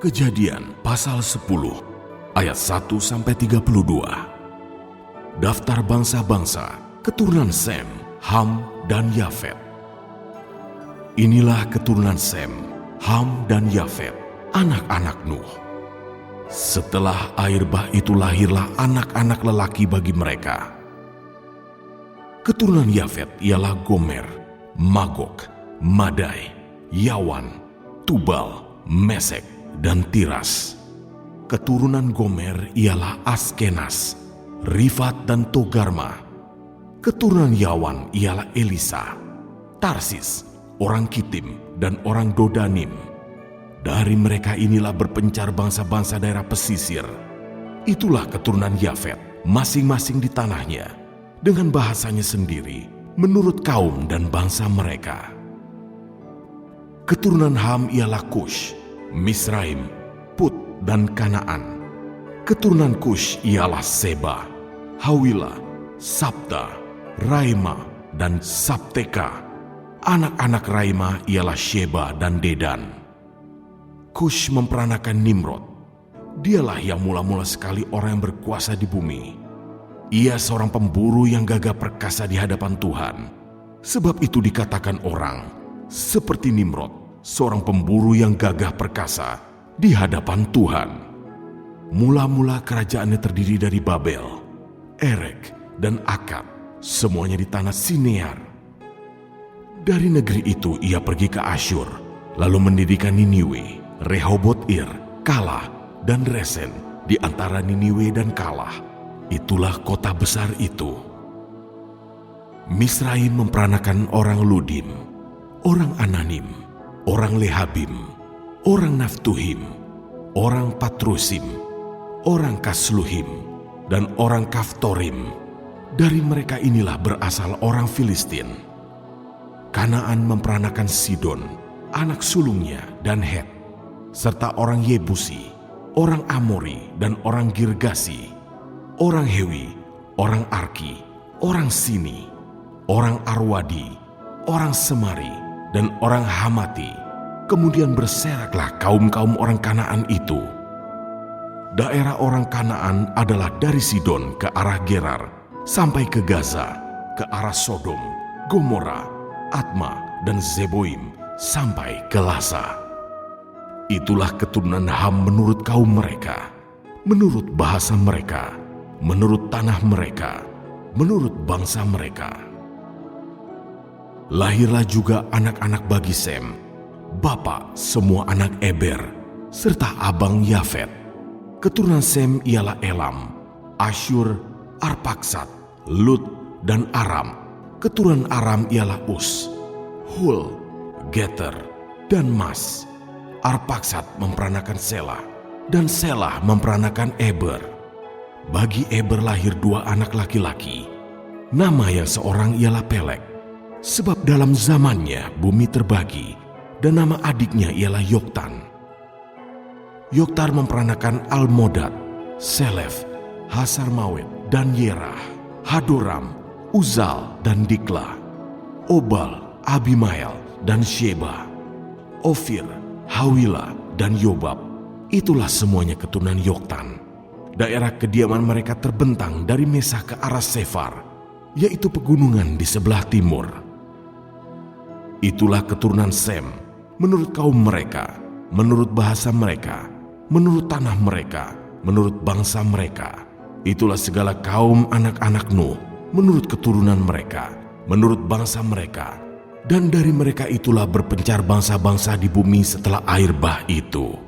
Kejadian pasal 10 ayat 1-32. Daftar bangsa-bangsa keturunan Sem, Ham, dan Yafet. Inilah keturunan Sem, Ham, dan Yafet, anak-anak Nuh. Setelah air bah itu lahirlah anak-anak lelaki bagi mereka. Keturunan Yafet ialah Gomer, Magog, Madai, Yawan, Tubal, Mesek, dan Tiras. Keturunan Gomer ialah Askenas, Rifat, dan Togarma. Keturunan Yawan ialah Elisa, Tarsis, orang Kitim, dan orang Dodanim. Dari mereka inilah berpencar bangsa-bangsa daerah pesisir. Itulah keturunan Yafet, masing-masing di tanahnya, dengan bahasanya sendiri, menurut kaum dan bangsa mereka. Keturunan Ham ialah Kush, Misraim, Put, dan Kanaan. Keturunan Kush ialah Seba, Hawila, Sabta, Raima, dan Sabteka. Anak-anak Raima ialah Sheba dan Dedan. Kush memperanakan Nimrod. Dialah yang mula-mula sekali orang yang berkuasa di bumi. Ia seorang pemburu yang gagah perkasa di hadapan Tuhan. Sebab itu dikatakan orang, seperti Nimrod, seorang pemburu yang gagah perkasa di hadapan Tuhan. Mula-mula kerajaannya terdiri dari Babel, Erek, dan Akad, semuanya di tanah Sinear. Dari negeri itu ia pergi ke Asyur, lalu mendirikan Niniwe, Rehobot-Ir, Kalah, dan Resen di antara Niniwe dan Kalah. Itulah kota besar itu. Misraim memperanakan orang Ludim, orang Ananim, orang Lehabim, orang Naftuhim, orang Patrusim, orang Kasluhim, dan orang Kaftorim. Dari mereka inilah berasal orang Filistin. Kanaan memperanakan Sidon, anak sulungnya, dan Het, serta orang Yebusi, orang Amori, dan orang Girgasi, orang Hewi, orang Arki, orang Sini, orang Arwadi, orang Semari, dan orang Hamati. Kemudian berseraklah kaum-kaum orang Kanaan itu. Daerah orang Kanaan adalah dari Sidon ke arah Gerar, sampai ke Gaza, ke arah Sodom, Gomora, Atma, dan Zeboim, sampai ke Lasa. Itulah keturunan Ham menurut kaum mereka, menurut bahasa mereka, menurut tanah mereka, menurut bangsa mereka. Lahirlah juga anak-anak bagi Sem, bapa semua anak Eber, serta abang Yafet. Keturunan Sem ialah Elam, Asyur, Arpaksad, Lut, dan Aram. Keturunan Aram ialah Us, Hul, Geter, dan Mas. Arpaksad memperanakan Selah, dan Selah memperanakan Eber. Bagi Eber lahir dua anak laki-laki. Nama yang seorang ialah Pelek, sebab dalam zamannya bumi terbagi, dan nama adiknya ialah Yoktan. Yoktan memperanakan Almodad, Selef, Hasarmawet, dan Yerah, Hadoram, Uzal, dan Dikla, Obal, Abimael, dan Sheba, Ofir, Hawila, dan Yobab. Itulah semuanya keturunan Yoktan. Daerah kediaman mereka terbentang dari Mesah ke arah Sefar, yaitu pegunungan di sebelah timur. Itulah keturunan Sem, menurut kaum mereka, menurut bahasa mereka, menurut tanah mereka, menurut bangsa mereka. Itulah segala kaum anak-anak Nuh, menurut keturunan mereka, menurut bangsa mereka. Dan dari mereka itulah berpencar bangsa-bangsa di bumi setelah air bah itu.